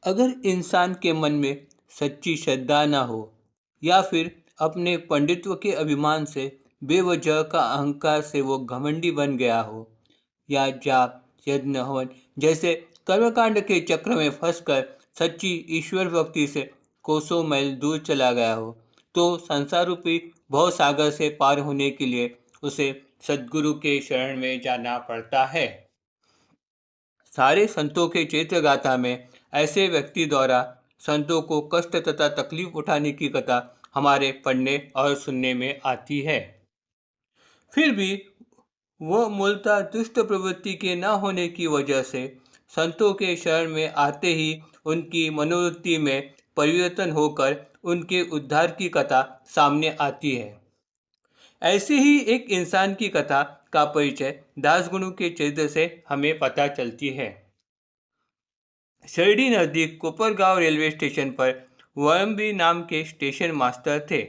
अगर इंसान के मन में सच्ची श्रद्धा न हो या फिर अपने पंडित्व के अभिमान से बेवजह का अहंकार से वो घमंडी बन गया हो या जाप यज्ञ हवन जैसे कर्मकांड के चक्र में फंसकर सच्ची ईश्वर भक्ति से कोसों मैल दूर चला गया हो तो संसार रूपी भव सागर से पार होने के लिए उसे सद्गुरु के शरण में जाना पड़ता है। सारे संतों के चैत्र गाथा में ऐसे व्यक्ति द्वारा संतों को कष्ट तथा तकलीफ उठाने की कथा हमारे पढ़ने और सुनने में आती है। फिर भी वह मूलतः दुष्ट प्रवृत्ति के न होने की वजह से संतों के शरण में आते ही उनकी मनोवृत्ति में परिवर्तन होकर उनके उद्धार की कथा सामने आती है। ऐसे ही एक इंसान की कथा का परिचय दासगुणों के चरित्र से हमें पता चलती है। शिरडी नज़दीक कोपरगांव रेलवे स्टेशन पर वरम्बी नाम के स्टेशन मास्टर थे।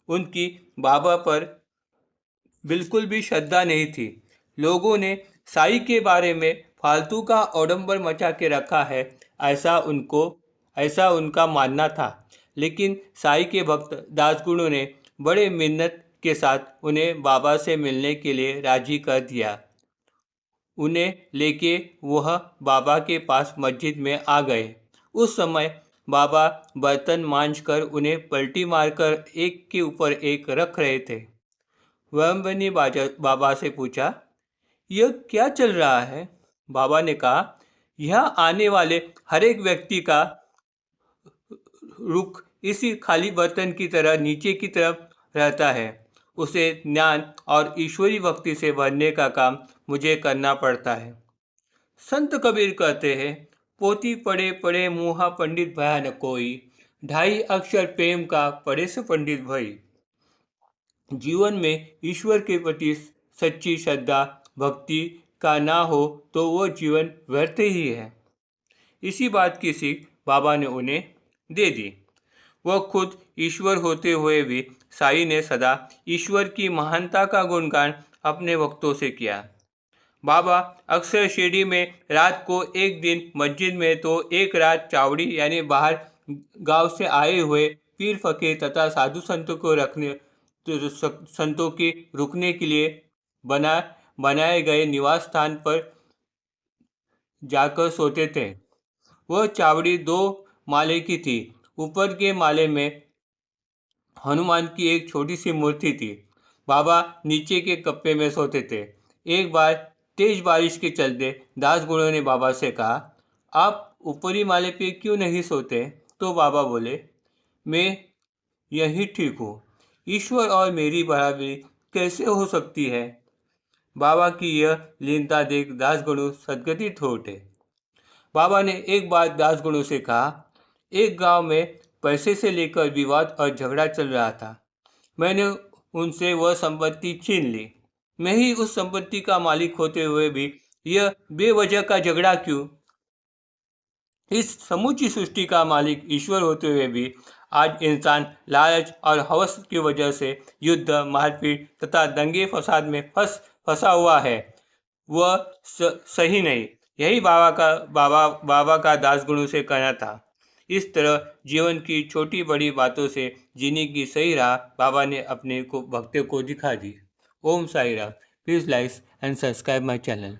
उनकी बाबा पर बिल्कुल भी श्रद्धा नहीं थी। लोगों ने साई के बारे में फालतू का औडंबर मचा के रखा है ऐसा उनका मानना था। लेकिन साई के भक्त दासगुणों ने बड़े मिन्नत के साथ उन्हें बाबा से मिलने के लिए राजी कर दिया। उन्हें लेके वह बाबा के पास मस्जिद में आ गए। उस समय बाबा बर्तन मांजकर उन्हें पलटी मारकर एक के ऊपर एक रख रहे थे। वरम्बी ने बाबा से पूछा, यह क्या चल रहा है? बाबा ने कहा, यह आने वाले हर एक व्यक्ति का रुख इसी खाली बर्तन की तरह नीचे की तरफ रहता है। उसे ज्ञान और ईश्वरी भक्ति से भरने का काम मुझे करना पड़ता है। संत कबीर कहते हैं, पोती पढ़े पढ़े मुहा पंडित भया न कोई, 2.5 अक्षर प्रेम का पढ़े से पंडित भई। जीवन में ईश्वर के प्रति सच्ची श्रद्धा भक्ति का ना हो तो वह जीवन व्यर्थ ही है। इसी बात की सीख बाबा ने उन्हें दे दी। वह खुद ईश्वर होते हुए भी साई ने सदा ईश्वर की महानता का गुणगान अपने भक्तों से किया। बाबा अक्सर शिरडी में रात को एक दिन मस्जिद में तो एक रात चावड़ी यानी बाहर गांव से आए हुए पीर फकीर तथा साधु संतों के रुकने के लिए बनाए गए निवास स्थान पर जाकर सोते थे। वह चावड़ी 2 माले की थी। ऊपर के माले में हनुमान की एक छोटी सी मूर्ति थी। बाबा नीचे के कप्पे में सोते थे। एक बार तेज बारिश के चलते दासगुणों ने बाबा से कहा, आप ऊपरी माले पे क्यों नहीं सोते? तो बाबा बोले, मैं यही ठीक हूँ। ईश्वर और मेरी बराबरी कैसे हो सकती है? बाबा की यह लीनता देख दासगुणु सदगतित हो उठे। बाबा ने एक बार दासगुणु से कहा, एक गांव में पैसे से लेकर विवाद और झगड़ा चल रहा था। मैंने उनसे वह संपत्ति छीन ली। मैं ही उस संपत्ति का मालिक होते हुए भी यह बेवजह का झगड़ा क्यों? इस समूची सृष्टि का मालिक ईश्वर होते हुए भी आज इंसान लालच और हवस की वजह से युद्ध मारपीट तथा दंगे फसाद में फंसा हुआ है। वह सही नहीं। यही बाबा का दासगुणों से कहना था। इस तरह जीवन की छोटी बड़ी बातों से जीने की सही राह बाबा ने अपने भक्तों को दिखा दी। Om Sai Ram. Please like and subscribe my channel.